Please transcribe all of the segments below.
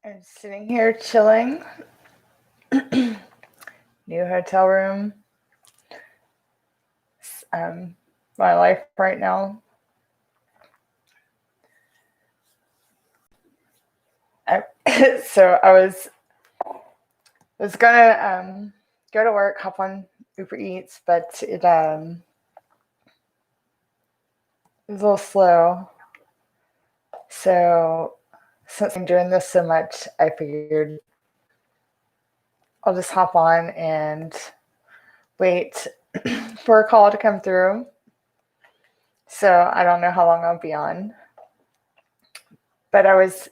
I'm sitting here chilling. New hotel room. My life right now. I, so I was gonna go to work, hop on Uber Eats, but it was a little slow. So since I'm doing this so much, I figured I'll just hop on and wait for a call to come through. So I don't know how long I'll be on. But I was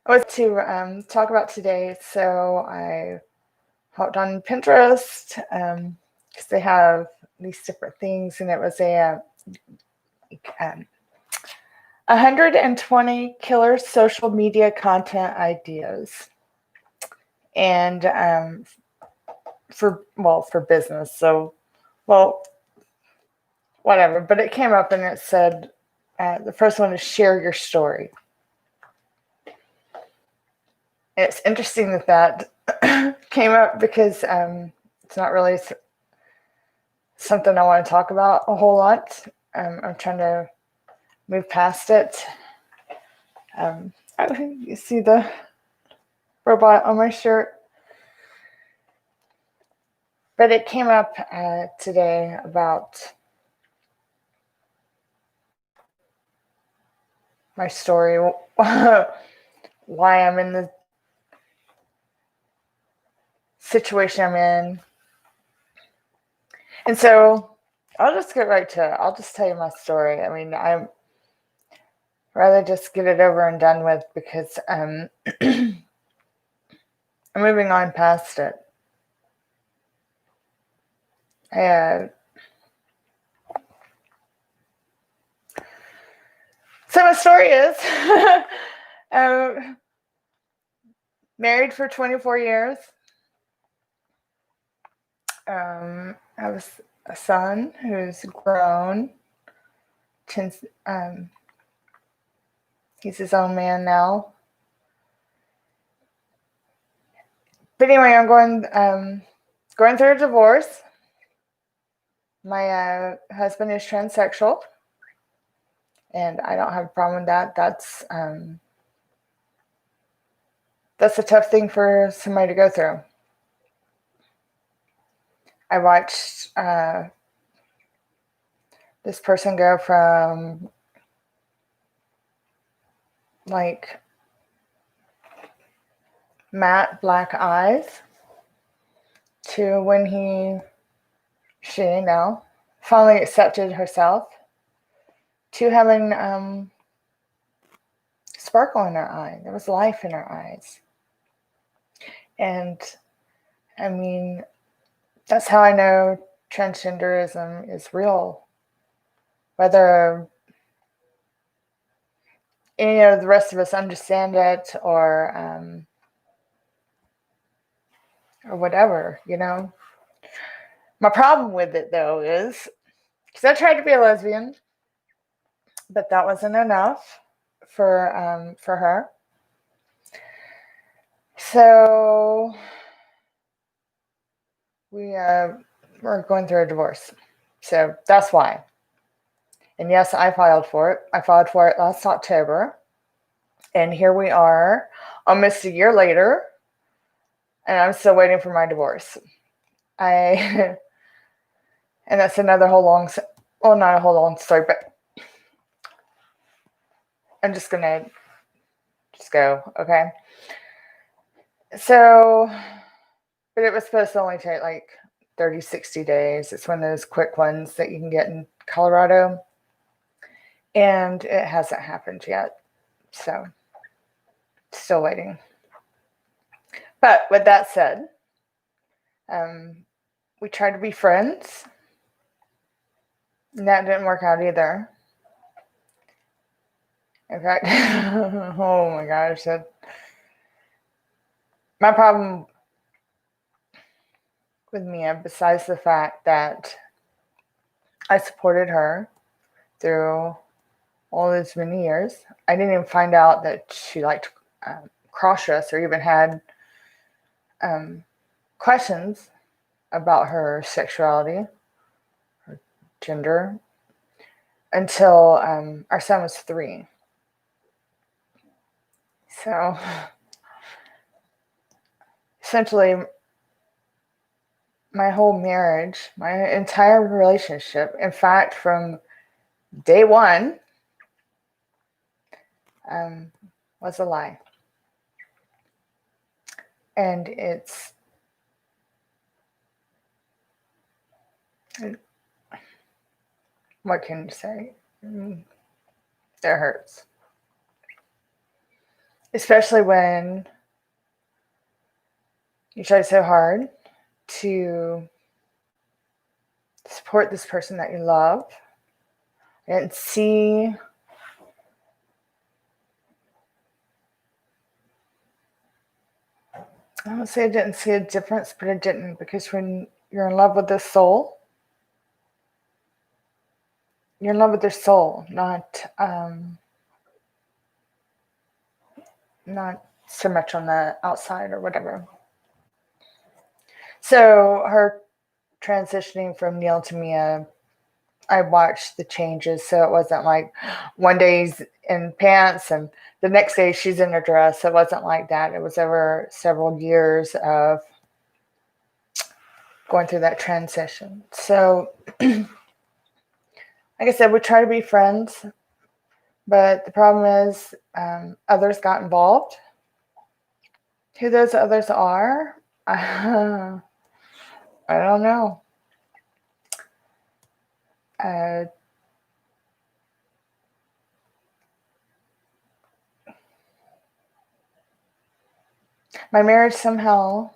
to talk about today. So I hopped on Pinterest because they have these different things, and it was a 120 killer social media content ideas, and for business. So whatever. But it came up and it said the first one is share your story. And it's interesting that came up because it's not really something I want to talk about a whole lot. I'm trying to move past it. You see the robot on my shirt. But it came up today about my story, why I'm in the situation I'm in. And so I'll just get right to it. I'll just tell you my story. I mean, I'm rather just get it over and done with because I'm moving on past it. So my story is married for 24 years. I have a son who's grown. He's his own man now. But anyway, I'm going through a divorce. My husband is transsexual, and I don't have a problem with that. That's a tough thing for somebody to go through. I watched this person go from like matte black eyes to when she now finally accepted herself to having sparkle in her eye. There was life in her eyes. And I mean, that's how I know transgenderism is real. Whether any of the rest of us understand it or whatever, My problem with it, though, is because I tried to be a lesbian, but that wasn't enough for her. So we're going through a divorce. So that's why. And yes, I filed for it. I filed for it last October. And here we are, almost a year later, and I'm still waiting for my divorce. And that's another not a whole long story, but I'm just going to go, okay? So, but it was supposed to only take like 30, 60 days. It's one of those quick ones that you can get in Colorado. And it hasn't happened yet. So, still waiting. But with that said, we tried to be friends. And that didn't work out either. In fact, oh my gosh, my problem with Mia, besides the fact that I supported her through all those many years. I didn't even find out that she liked cross dress or even had questions about her sexuality, her gender, until our son was 3. So essentially, my whole marriage, my entire relationship, in fact, from day one, was a lie. And what can you say? It hurts. Especially when you try so hard to support this person that you love and see I don't say I didn't see a difference, but I didn't, because when you're in love with this soul, you're in love with their soul, not so much on the outside or whatever. So her transitioning from Neil to Mia, I watched the changes, so it wasn't like one day he's in pants and the next day she's in a dress. It wasn't like that. It was over several years of going through that transition. So, like I said, we try to be friends, but the problem is others got involved. Who those others are, I don't know. My marriage somehow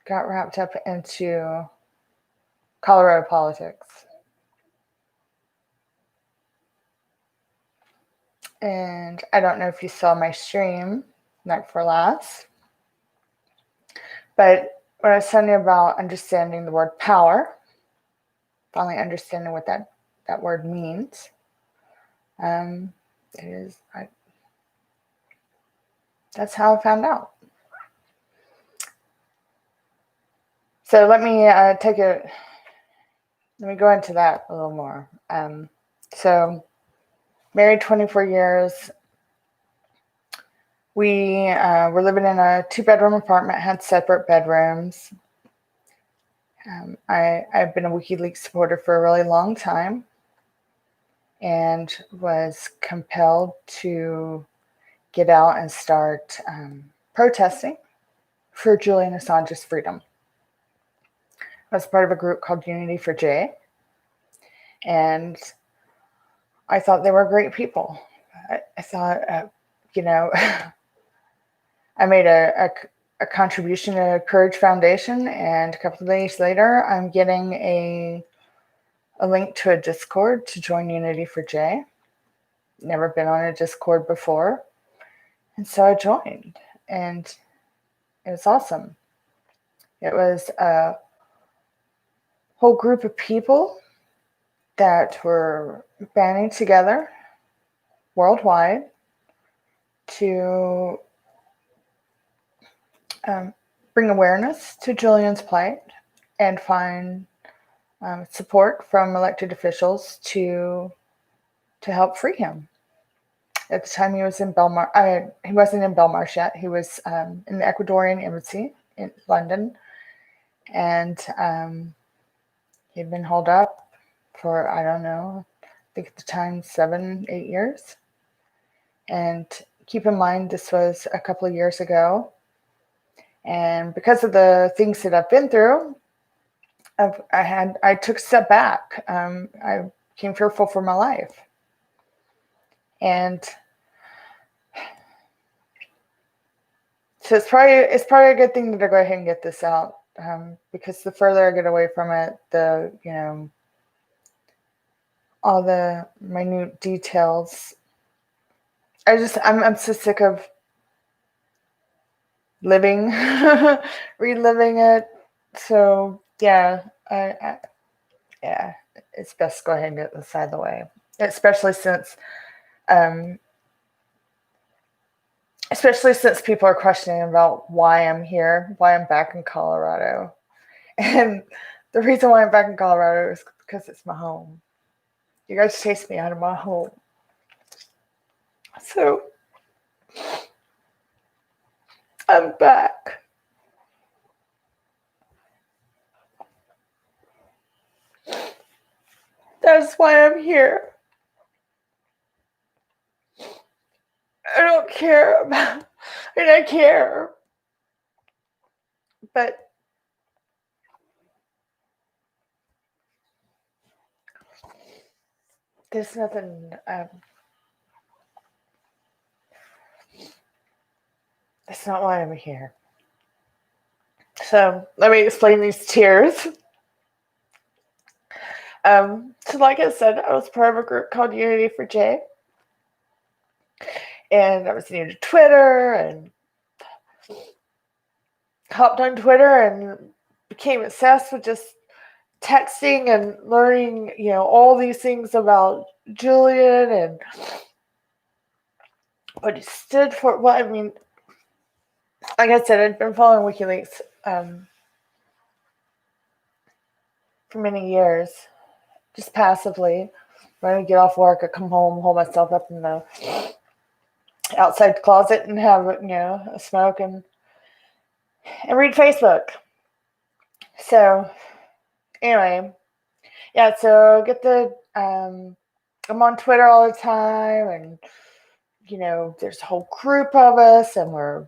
got wrapped up into Colorado politics. And I don't know if you saw my stream, Night Before Last, but when I was telling you about understanding the word power, finally understanding what that word means, that's how I found out. So let me go into that a little more. So married 24 years. We were living in a 2-bedroom apartment, had separate bedrooms. I've been a WikiLeaks supporter for a really long time and was compelled to get out and start protesting for Julian Assange's freedom. I was part of a group called Unity for Jay, and I thought they were great people. I thought, I made a contribution to Courage Foundation, and a couple of days later, I'm getting a link to a Discord to join Unity for Jay. Never been on a Discord before, and so I joined, and it was awesome. It was a whole group of people that were banding together worldwide to bring awareness to Julian's plight and find support from elected officials to help free him. At the time, he was in Belmarsh. He wasn't in Belmarsh yet. He was in the Ecuadorian embassy in London, and he'd been holed up for, I don't know, I think at the time 7-8 years. And keep in mind, this was a couple of years ago, and because of the things that I've been through, I took a step back. I became fearful for my life, and so it's probably a good thing to go ahead and get this out, because the further I get away from it, the all the minute details. I'm so sick of living, reliving it. So yeah, it's best to go ahead and get this out of the way, especially since Especially since people are questioning about why I'm here, why I'm back in Colorado. And the reason why I'm back in Colorado is because it's my home. You guys chased me out of my home. So I'm back. That's why I'm here. I don't care about, and I care, but there's nothing, that's not why I'm here. So let me explain these tears. So like I said, I was part of a group called Unity for Jay. And I was new to Twitter and hopped on Twitter and became obsessed with just texting and learning, all these things about Julian and what he stood for. Well, I mean, like I said, I'd been following WikiLeaks for many years, just passively. When I get off work, I come home, hold myself up in the outside closet and have, a smoke and read Facebook. So, anyway, yeah, so get the, I'm on Twitter all the time and, there's a whole group of us and we're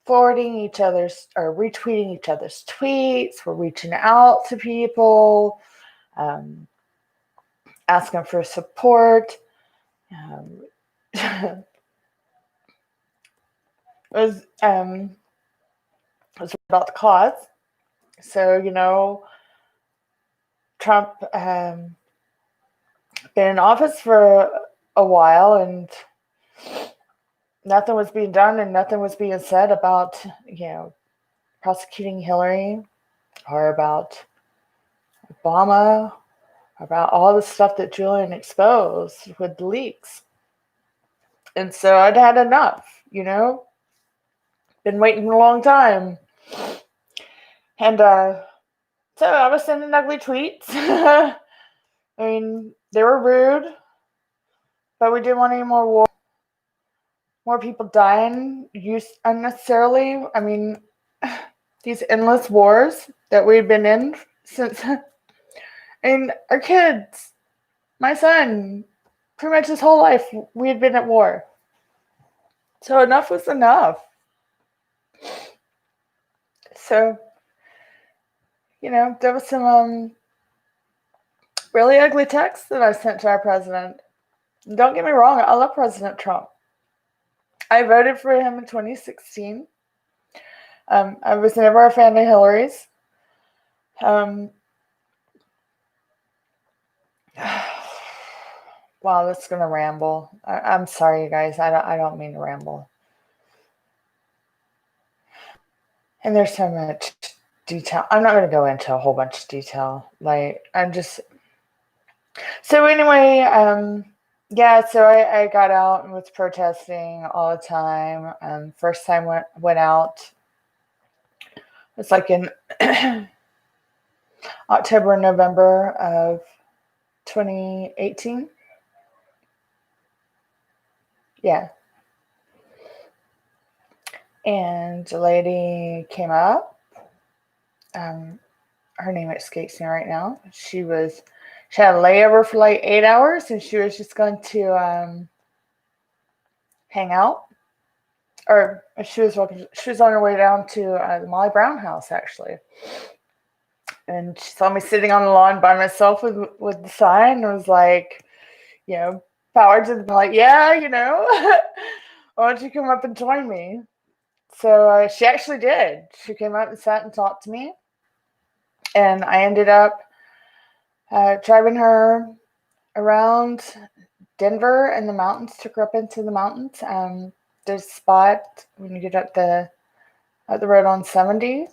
forwarding each other's or retweeting each other's tweets. We're reaching out to people, asking for support. It was about the cause. So, Trump been in office for a while and nothing was being done and nothing was being said about, prosecuting Hillary or about Obama, about all the stuff that Julian exposed with the leaks. And so I'd had enough, been waiting a long time. And so I was sending ugly tweets. I mean, they were rude, but we didn't want any more war. More people dying unnecessarily. I mean, these endless wars that we've been in since, and our kids, my son, pretty much his whole life, we had been at war. So enough was enough. So, there was some really ugly texts that I sent to our president. Don't get me wrong, I love President Trump. I voted for him in 2016. I was never a fan of Hillary's. Wow, that's gonna ramble. I'm sorry, you guys. I don't mean to ramble. And there's so much detail. I'm not gonna go into a whole bunch of detail. I'm just. So anyway, yeah. So I got out and was protesting all the time. First time went out. It's like in October and November of 2018. Yeah. And the lady came up. Her name escapes me right now. She had a layover for like 8 hours, and she was just going to hang out. Or she was on her way down to the Molly Brown house, actually. And she saw me sitting on the lawn by myself with the sign, and was like, power to the, like, yeah, why don't you come up and join me? So she actually did. She came up and sat and talked to me. And I ended up driving her around Denver and the mountains, took her up into the mountains. There's a spot when you get up the road on 70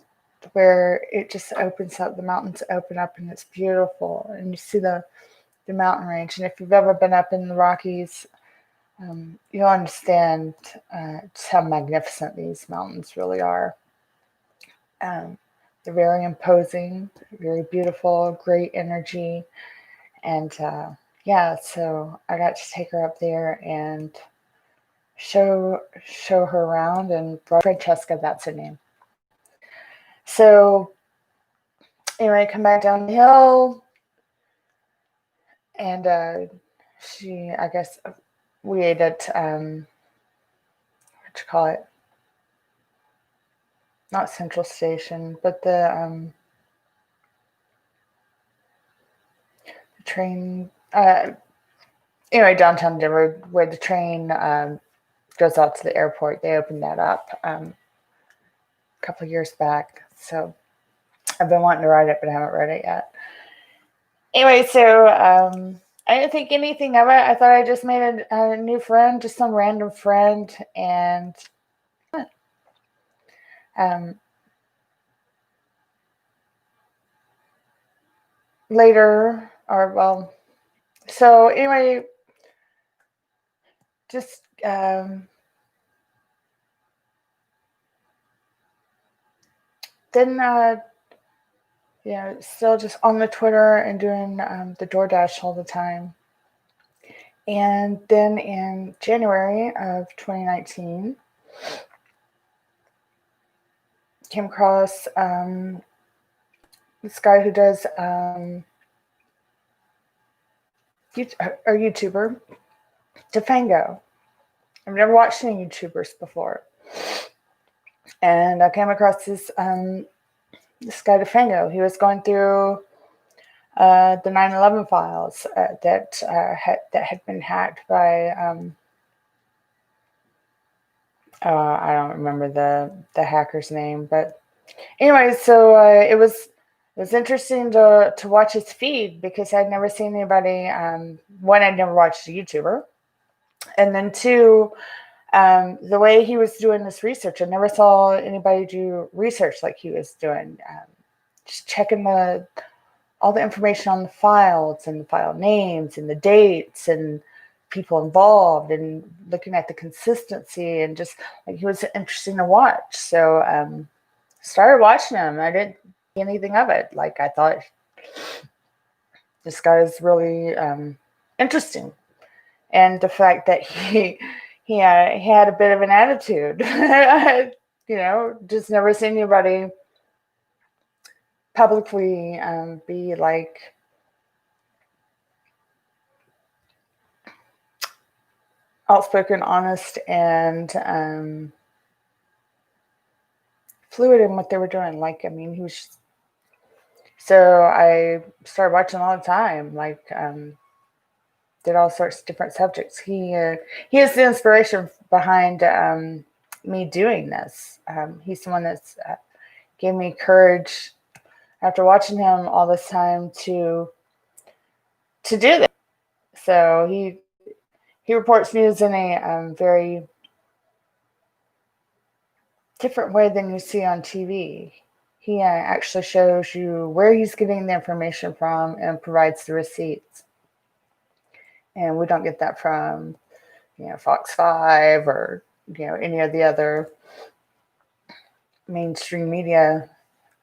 where it just opens up, the mountains open up and it's beautiful. And you see the mountain range. And if you've ever been up in the Rockies, you'll understand just how magnificent these mountains really are. Um, they're very imposing, very beautiful, great energy. And yeah, so I got to take her up there and show her around, and brought Francesca, that's her name. So anyway, come back down the hill, and I guess we ate at what you call it? Not Central Station, but the train. Anyway, downtown Denver, where the train goes out to the airport. They opened that up a couple of years back. So I've been wanting to ride it, but I haven't read it yet. Anyway, so I didn't think anything of it. I thought I just made a new friend, just some random friend, and later, or well, so anyway, just then still just on the Twitter and doing the DoorDash all the time. And then in January of 2019, came across this guy who does a YouTuber, Defango. I've never watched any YouTubers before. And I came across this guy, Defango. He was going through the 9/11 files that had been hacked by I don't remember the hacker's name, but anyway, so it was interesting to watch his feed, because I'd never seen anybody. One, I'd never watched a YouTuber, and then two, the way he was doing this research, I never saw anybody do research like he was doing. Just checking all the information on the files and the file names and the dates and people involved, and looking at the consistency, and just like he was interesting to watch. So started watching him. I didn't see anything of it. Like, I thought this guy is really interesting, and the fact that he had a bit of an attitude. Just never seen anybody publicly be like outspoken, honest, and fluid in what they were doing. Like, I mean, he was. So I started watching all the time. Like, did all sorts of different subjects. He is the inspiration behind me doing this. He's the one that's gave me courage after watching him all this time to do this. So he reports news in a very different way than you see on TV. He actually shows you where he's getting the information from and provides the receipts. And we don't get that from, Fox 5 or, any of the other mainstream media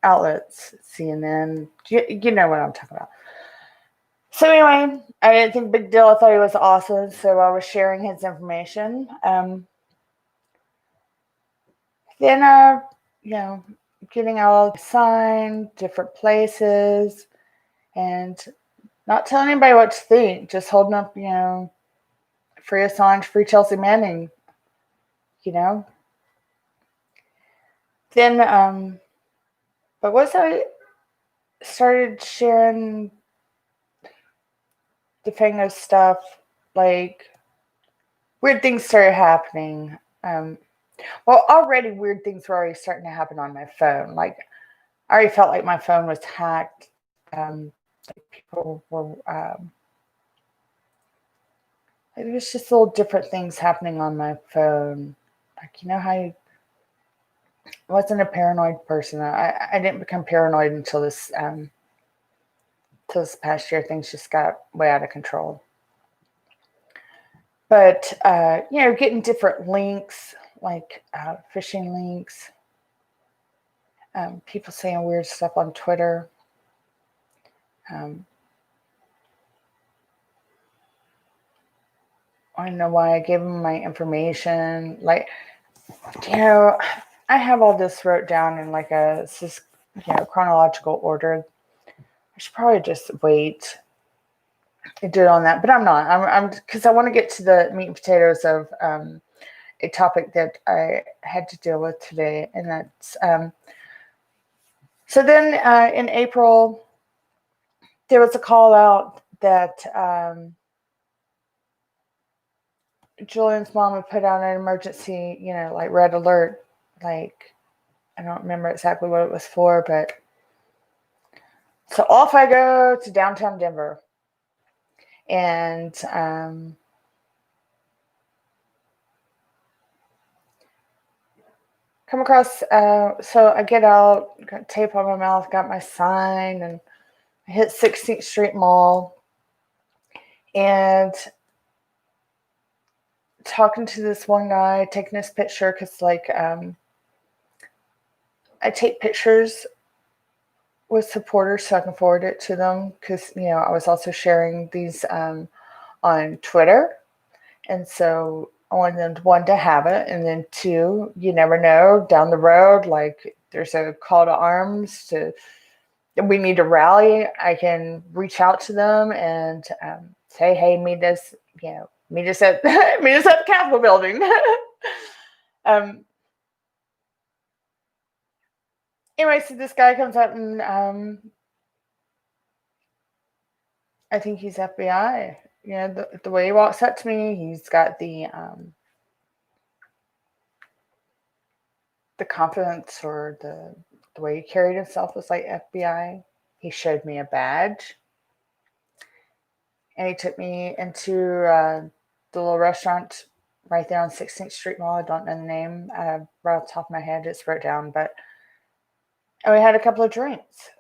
outlets, CNN. You know what I'm talking about. So anyway, I didn't think big deal. I thought he was awesome, so I was sharing his information. Then, getting all signed, different places, and not telling anybody what to think, just holding up, free Assange, free Chelsea Manning, Then, but once I started sharing Defango stuff, like, weird things started happening. Well, already weird things were already starting to happen on my phone. Like, I already felt like my phone was hacked. People were, it was just little different things happening on my phone. Like, how I wasn't a paranoid person. I didn't become paranoid until this past year. Things just got way out of control. But, getting different links, like phishing links, people saying weird stuff on Twitter. I don't know why I gave them my information. Like, I have all this wrote down in like a chronological order. I should probably just wait and do it on that, but I'm not. I'm because I want to get to the meat and potatoes of a topic that I had to deal with today, and that's so then in April there was a call out that Julian's mom had put out an emergency, like red alert. Like, I don't remember exactly what it was for, but so off I go to downtown Denver. And come across, so I get out, got tape on my mouth, got my sign, and I hit 16th Street Mall. And talking to this one guy, taking his picture, because like I take pictures with supporters so I can forward it to them, because I was also sharing these on Twitter, and so I wanted them to, one, to have it, and then two, you never know down the road, like there's a call to arms to we need to rally. I can reach out to them and say, hey, meet us at meet us at the Capitol building. Anyway, so this guy comes up and I think he's FBI. The way he walks up to me, he's got the confidence, or the way he carried himself was like FBI. He showed me a badge, and he took me into the little restaurant right there on 16th Street Mall. I don't know the name right off the top of my head. It's wrote down, and we had a couple of drinks.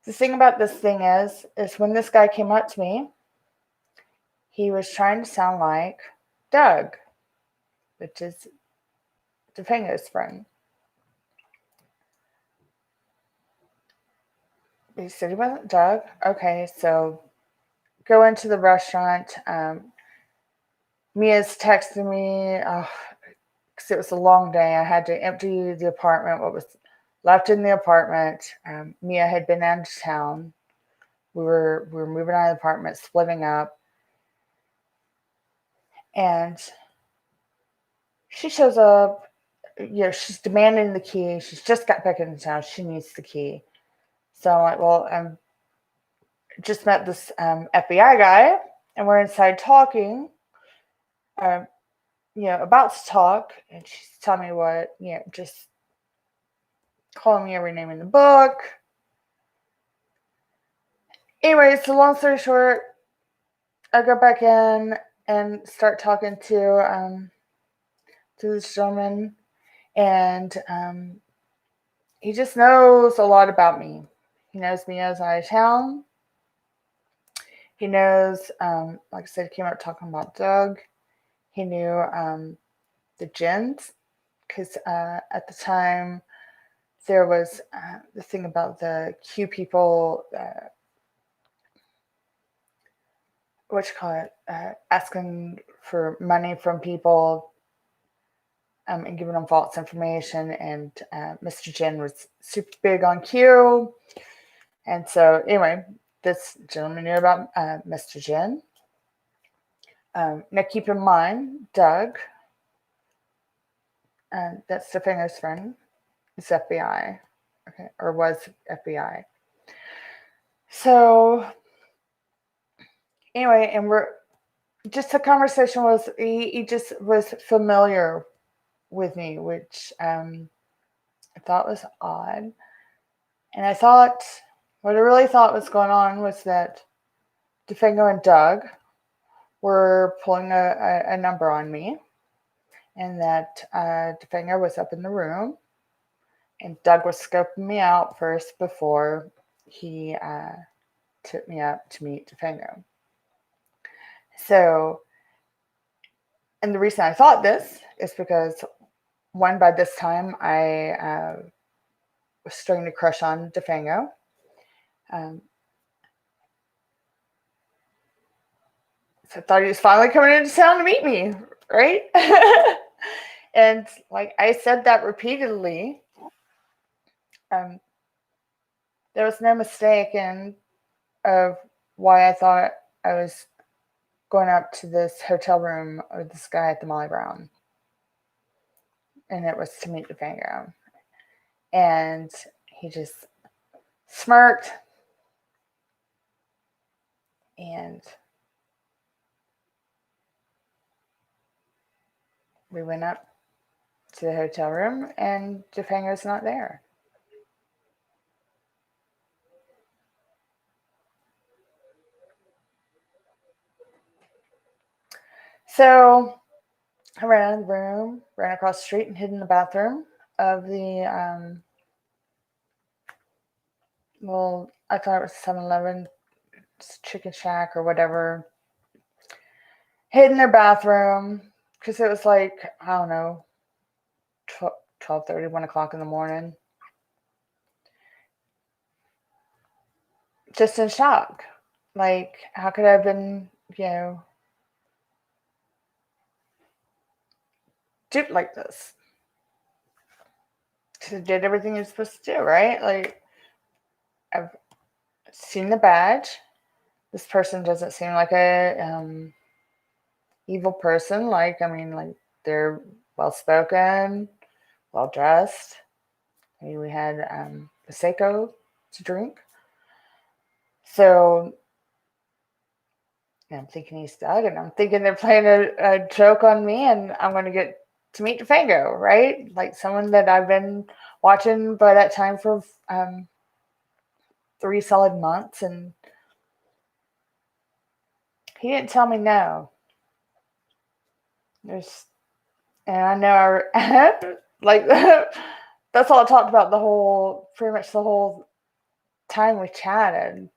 The thing about this thing is when this guy came up to me, he was trying to sound like Doug, which is Tofango's friend. He said he wasn't Doug. Okay, so go into the restaurant. Mia's texting me because it was a long day. I had to empty the apartment, what was left in the apartment. Mia had been out of town. We were moving out of the apartment, splitting up. And she shows up. She's demanding the key. She's just got back into town. She needs the key. So I'm like, well, I just met this FBI guy, and we're inside talking. About to talk, and she's telling me what, just calling me every name in the book. Anyway, so long story short, I go back in and start talking to this gentleman, and he just knows a lot about me. He knows me as out of town. He knows, like I said, he came up talking about Doug. He knew the Jins, because at the time there was the thing about the Q people, asking for money from people and giving them false information. And Mr. Jin was super big on Q. And so, anyway, this gentleman knew about Mr. Jin. Now, keep in mind, Doug, that's Tofango's friend, is FBI, okay, or was FBI. So, anyway, and the conversation was, he just was familiar with me, which I thought was odd. And what I really thought was going on was that Tofango and Doug were pulling a number on me, and that Tofango was up in the room, and Doug was scoping me out first before he took me up to meet Tofango. So And the reason I thought this is because, one, by this time I was starting to crush on Defango. So I thought he was finally coming into town to meet me, right? And like I said that repeatedly, there was no mistake in of why I thought I was going up to this hotel room with this guy at the Molly Brown. And it was to meet Defango. And he just smirked and we went up to the hotel room and Defango's not there. So I ran out of the room, ran across the street, and hid in the bathroom of the I thought it was 7-Eleven, Chicken Shack or whatever. Hid in their bathroom because it was like, I don't know, 12:30, 1 o'clock in the morning. Just in shock. Like, how could I have been, duped like this? Because I did everything you're supposed to do, right? Like, I've seen the badge. This person doesn't seem like a evil person. Like, I mean, like, they're well spoken, well dressed. Maybe we had Prosecco to drink. So I'm thinking he's Doug, and I'm thinking they're playing a joke on me, and I'm going to get to meet Defango, right? Like someone that I've been watching by that time for 3 solid months, and he didn't tell me no. And I know like that's all I talked about pretty much the whole time we chatted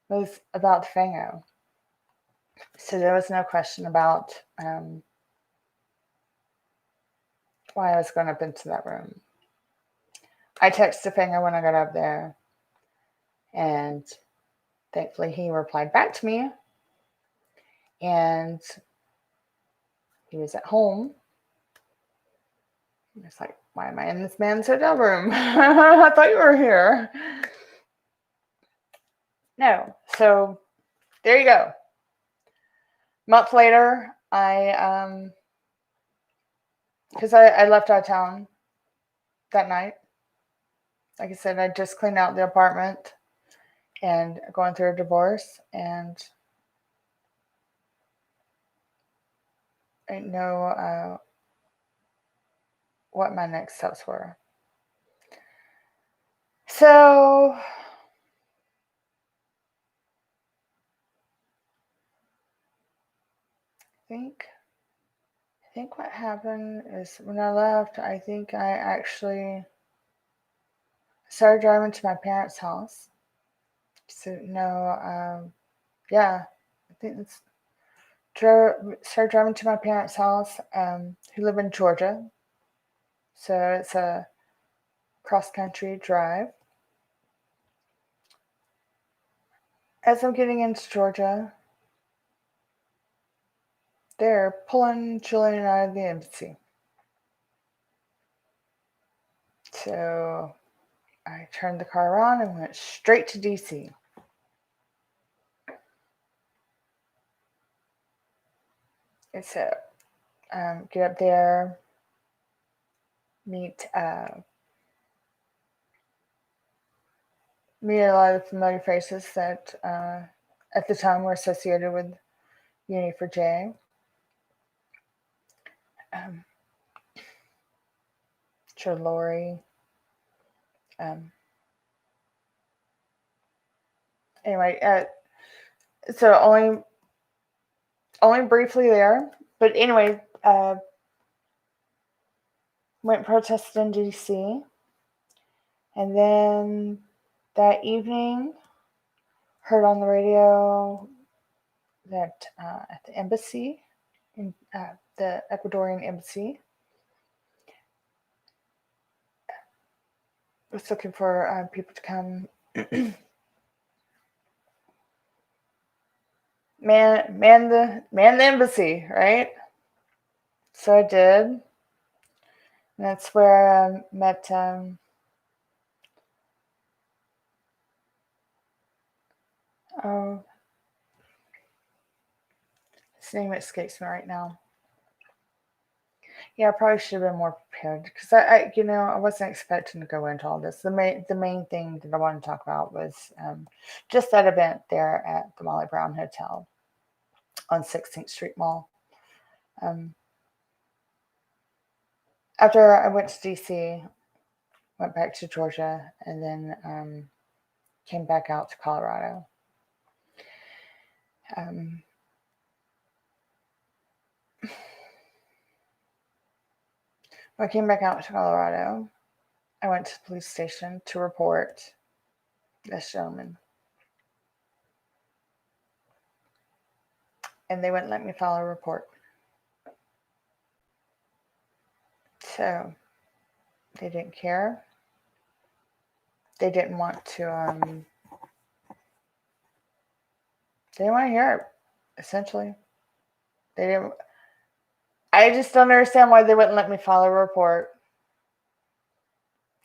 was about Defango. So there was no question about why I was going up into that room. I texted Defango when I got up there, and thankfully he replied back to me, and he was at home. It's like, why am I in this man's hotel room? I thought you were here. No. So there you go. A month later, because I left out of town that night. Like I said, I just cleaned out the apartment and going through a divorce, and I didn't know what my next steps were. So I think what happened is when I left, I think I actually started driving to my parents' house. So no, yeah, I think it's started driving to my parents' house, who live in Georgia. So it's a cross-country drive. As I'm getting into Georgia, they're pulling Julian out of the embassy. So I turned the car around and went straight to DC. And so get up there, meet a lot of familiar faces that at the time were associated with Uni4J. Sure, Lori. Anyway, so only briefly there, but anyway, went protested in DC, and then that evening heard on the radio that at the embassy in the Ecuadorian embassy was looking for people to come man the embassy, right? So I did. And that's where I met oh, his name escapes me right now. Yeah, I probably should have been more prepared because I wasn't expecting to go into all this. The main thing that I wanted to talk about was just that event there at the Molly Brown Hotel on 16th Street Mall. After I went to DC, went back to Georgia, and then came back out to Colorado. When I came back out to Colorado, I went to the police station to report this gentleman. And they wouldn't let me file a report. So they didn't care. They didn't want to they didn't want to hear it, essentially. They didn't I just don't understand why they wouldn't let me file a report.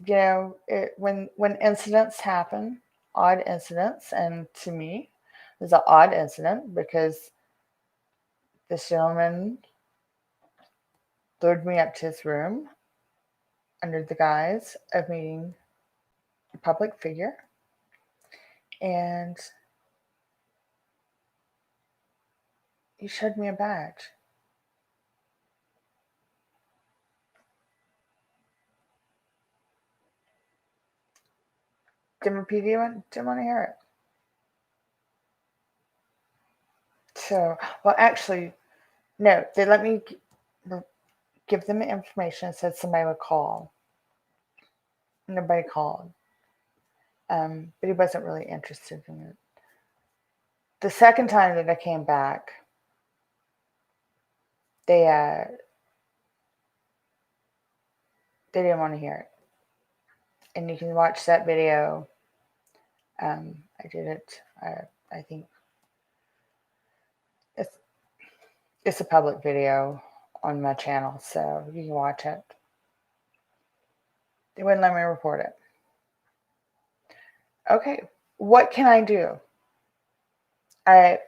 When incidents happen, odd incidents, and to me, it was an odd incident because this gentleman lured me up to his room under the guise of meeting a public figure, and he showed me a badge. Denver PD didn't want to hear it. So, well, actually, no, they let me give them the information, said somebody would call. Nobody called. But he wasn't really interested in it. The second time that I came back, they didn't want to hear it. And you can watch that video. I did it. I think it's a public video on my channel, so you can watch it. They wouldn't let me report it. Okay, what can I do? There's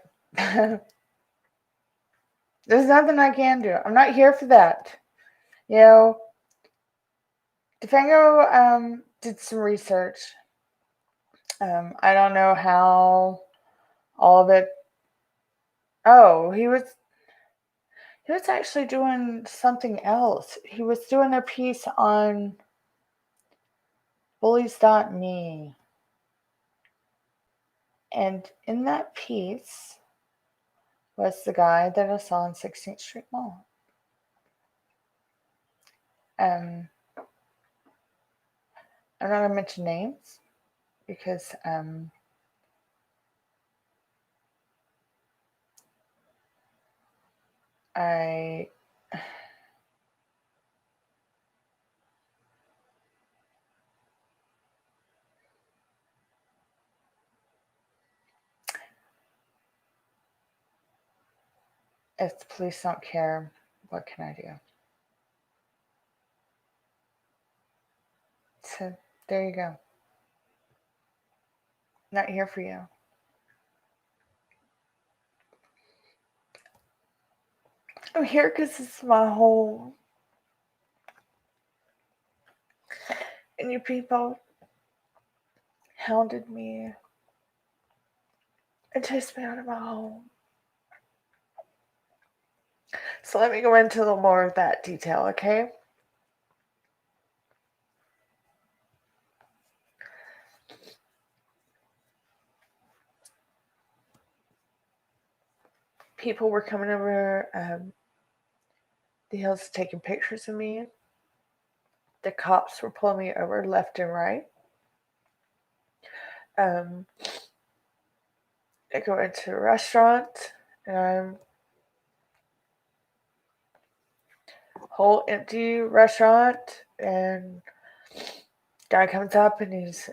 nothing I can do. I'm not here for that. DeFango did some research. I don't know how all of it. Oh, he was actually doing something else. He was doing a piece on bullies.me. And in that piece was the guy that I saw in 16th Street Mall. I'm not going to mention names because if the police don't care, what can I do? So there you go. Not here for you. I'm here because it's my home. And you people hounded me and chased me out of my home. So let me go into a little more of that detail, okay? People were coming over the hills taking pictures of me. The cops were pulling me over left and right. I go into a restaurant and I'm whole empty restaurant, and guy comes up and he's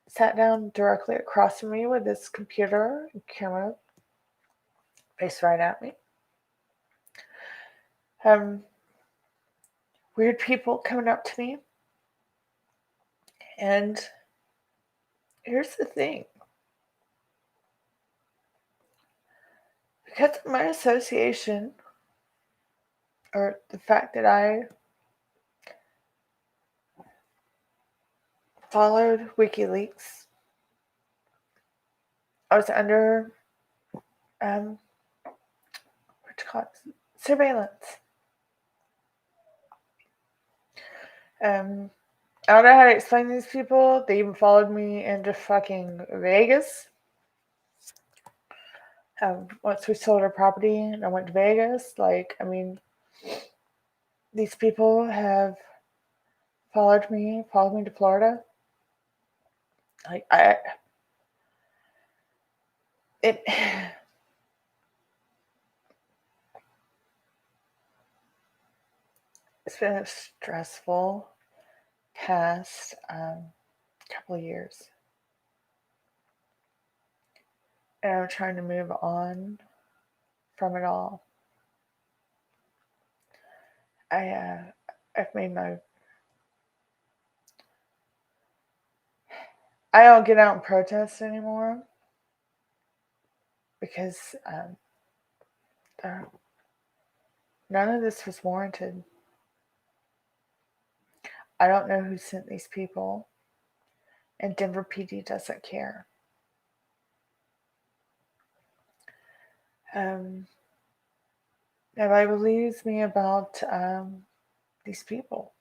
sat down directly across from me with his computer and camera faced right at me. Weird people coming up to me. And here's the thing. Because of my association, or the fact that I followed WikiLeaks, I was under surveillance. I don't know how to explain these people. They even followed me into fucking Vegas. Once we sold our property and I went to Vegas, these people have followed me to Florida. It's been a stressful past couple of years. And I'm trying to move on from it all. I've made my... I don't get out and protest anymore because none of this was warranted. I don't know who sent these people, and Denver PD doesn't care. Nobody believes me about these people.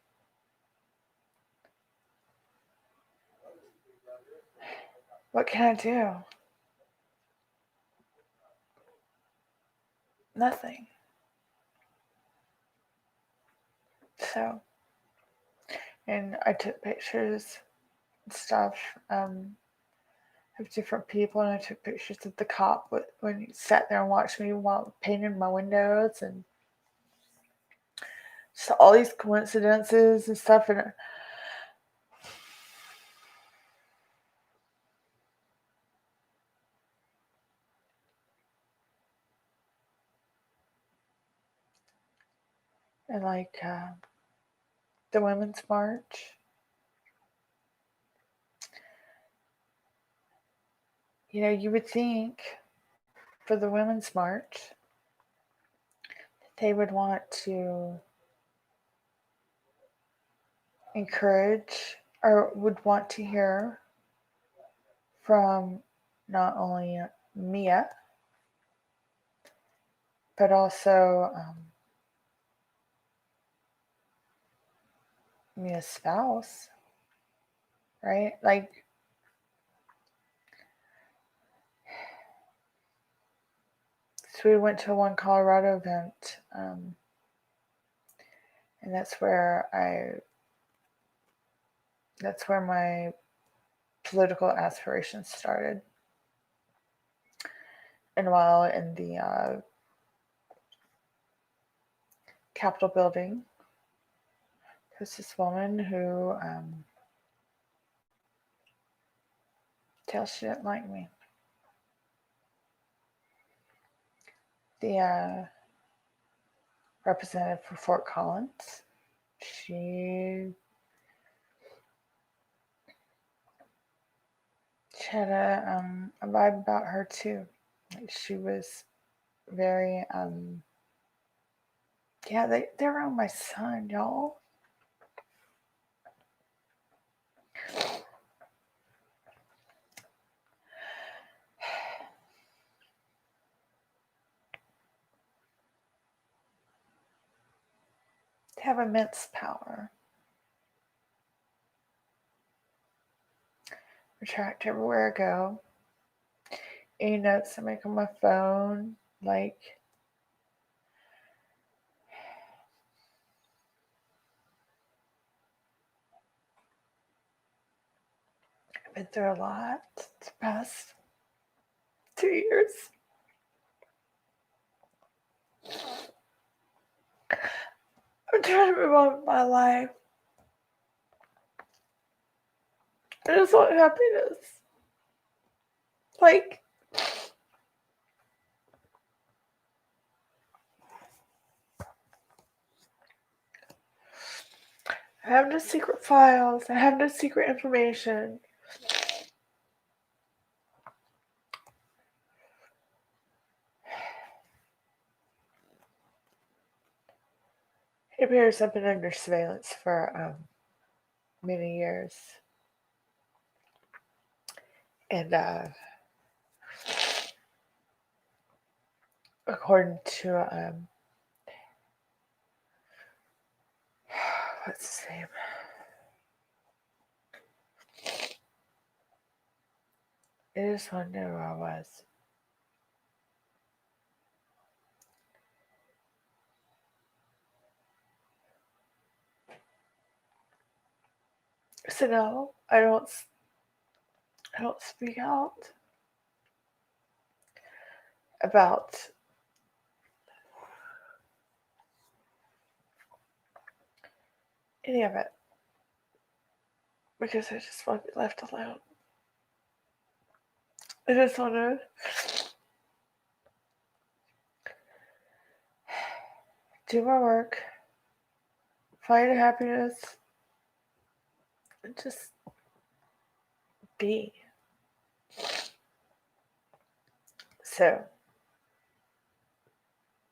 What can I do? Nothing. So, and I took pictures and stuff of different people, and I took pictures of the cop when he sat there and watched me while painting my windows, and just all these coincidences and stuff. And the Women's March. You know, you would think for the Women's March that they would want to encourage or would want to hear from not only Mia, but also Mia's spouse, right? So we went to one Colorado event, and that's where my political aspirations started. And while in the Capitol building, there's this woman who tells she didn't like me. The representative for Fort Collins, she had a vibe about her too. She was very they're around my son, y'all. They have immense power. I tracked everywhere I go. Any notes I make on my phone, I've been through a lot the past 2 years. I'm trying to move on with my life. I just want happiness. Like, I have no secret files. I have no secret information. It appears I've been under surveillance for many years. And according to what's his name? I just want to know where I was. So no, I don't speak out about any of it because I just want to be left alone. I just want to do my work, find happiness, and just be. So,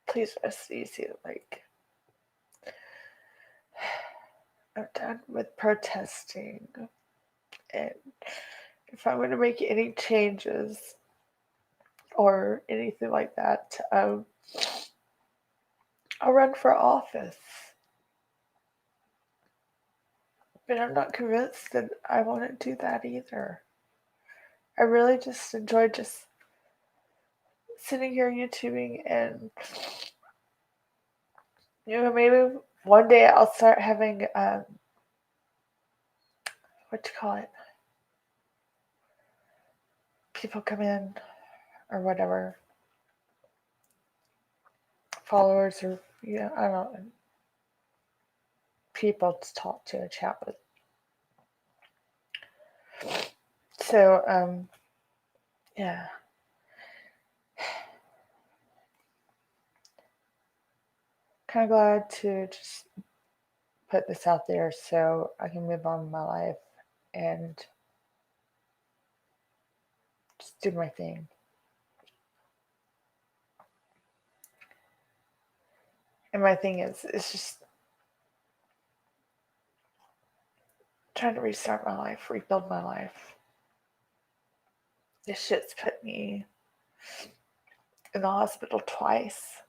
please rest easy. Like, I'm done with protesting. And if I'm going to make any changes or anything like that, I'll run for office. But I'm not convinced that I want to do that either. I really just enjoy just sitting here YouTubing and, maybe one day I'll start having, what you call it? People come in or whatever. Followers or, I don't know. People to talk to and chat with. So, yeah. Kind of glad to just put this out there so I can move on with my life and just do my thing. And my thing is, it's just trying to restart my life, rebuild my life. This shit's put me in the hospital twice.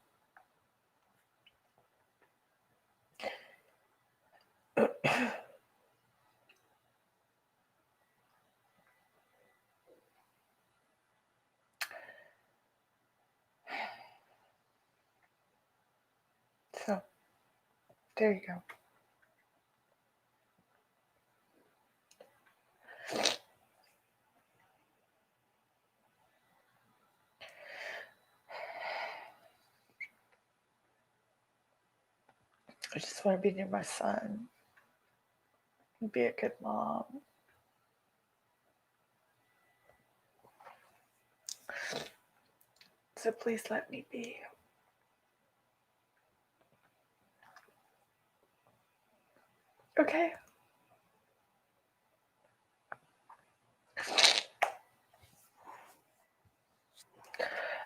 So, there you go. I just want to be near my son and be a good mom. So please let me be. Okay.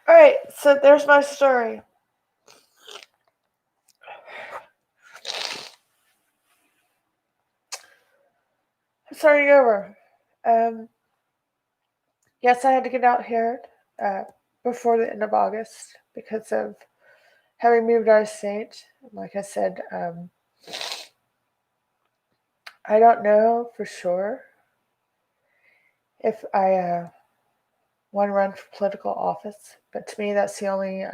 Alright, so there's my story. I'm starting over. Yes, I had to get out here before the end of August because of having moved out of state. Like I said, I don't know for sure if I want to run for political office, but to me, that's the only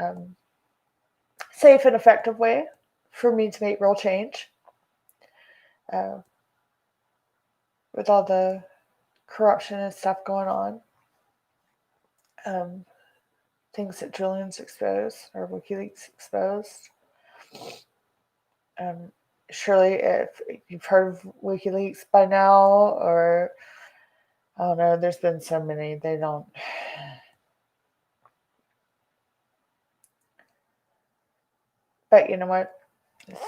safe and effective way for me to make real change. With all the corruption and stuff going on, things that Julian's exposed or WikiLeaks exposed, surely if you've heard of WikiLeaks by now, or I don't know, there's been so many, they don't. But you know what? It's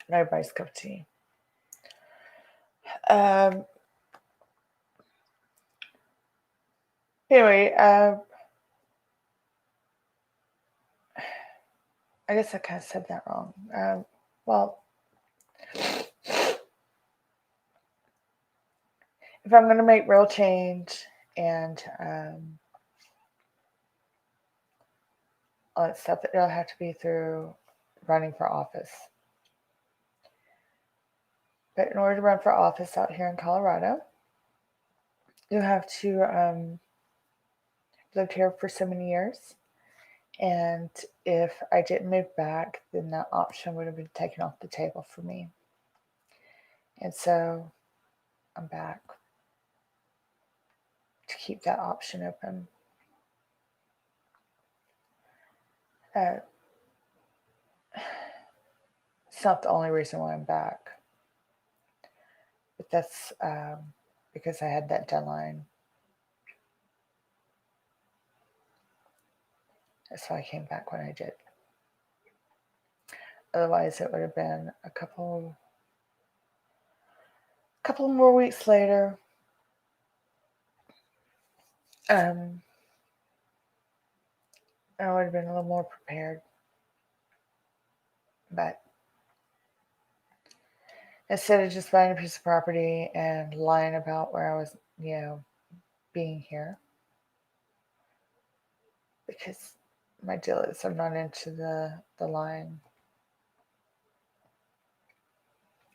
not everybody's cup of tea. Anyway, I guess I kind of said that wrong. Well, if I'm going to make real change and all that stuff, it'll have to be through running for office. But in order to run for office out here in Colorado, you have to lived here for so many years. And if I didn't move back, then that option would have been taken off the table for me. And so I'm back to keep that option open. It's not the only reason why I'm back, but that's because I had that deadline. That's why I came back when I did. Otherwise, it would have been a couple more weeks later. I would have been a little more prepared. But instead of just buying a piece of property and lying about where I was, being here, because my deal is I'm not into the lying.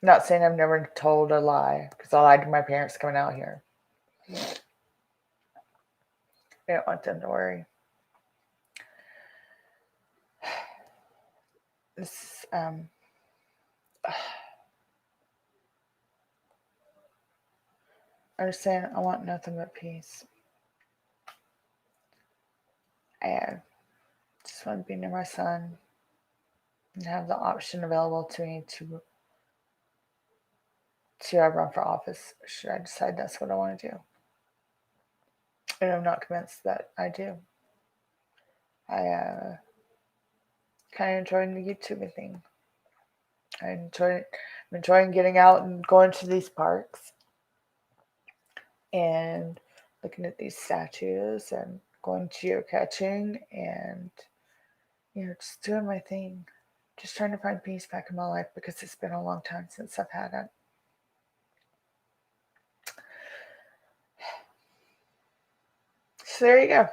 I'm not saying I've never told a lie, because I lied to my parents coming out here. I don't want them to worry. This understand, I want nothing but peace. I just want to be near my son and have the option available to me to run for office should I decide that's what I want to do. And I'm not convinced that I do. I kind of enjoying the YouTube thing. I'm enjoying getting out and going to these parks and looking at these statues and going geocaching and just doing my thing. Just trying to find peace back in my life because it's been a long time since I've had it. So there you go.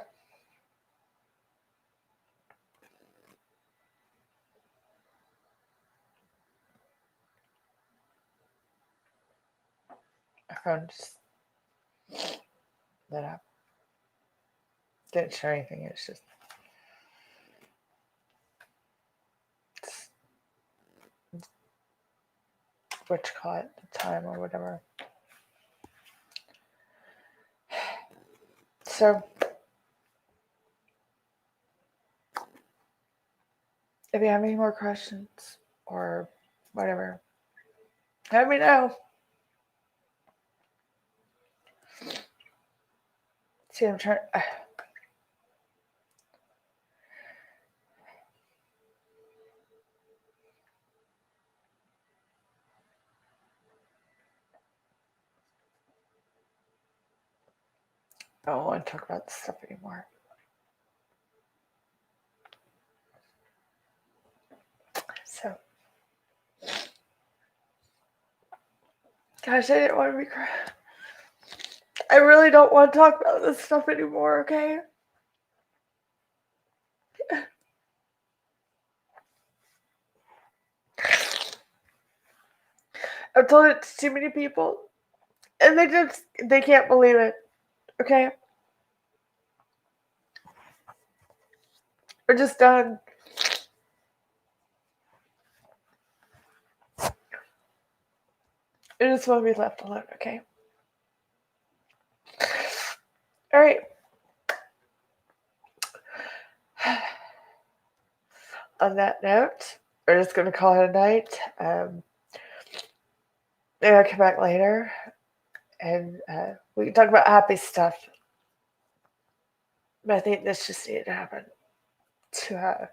My phone just lit up. Didn't show anything. It's just what you call it, the time or whatever. So if you have any more questions or whatever, let me know. See, I'm trying. I don't want to talk about this stuff anymore. So, gosh, I didn't want to be crying. I really don't want to talk about this stuff anymore, okay? I've told it to too many people, and they can't believe it, okay? We're just done. I just want to be left alone, okay? All right. On that note, we're just going to call it a night. Maybe I'll come back later and we can talk about happy stuff. But I think this just needed to happen to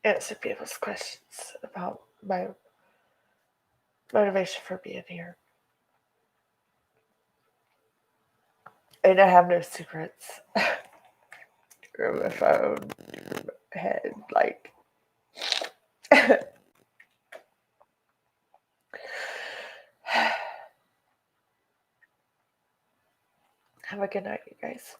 answer people's questions about my motivation for being here. And I have no secrets. Through my phone, through my head, like. Have a good night, you guys.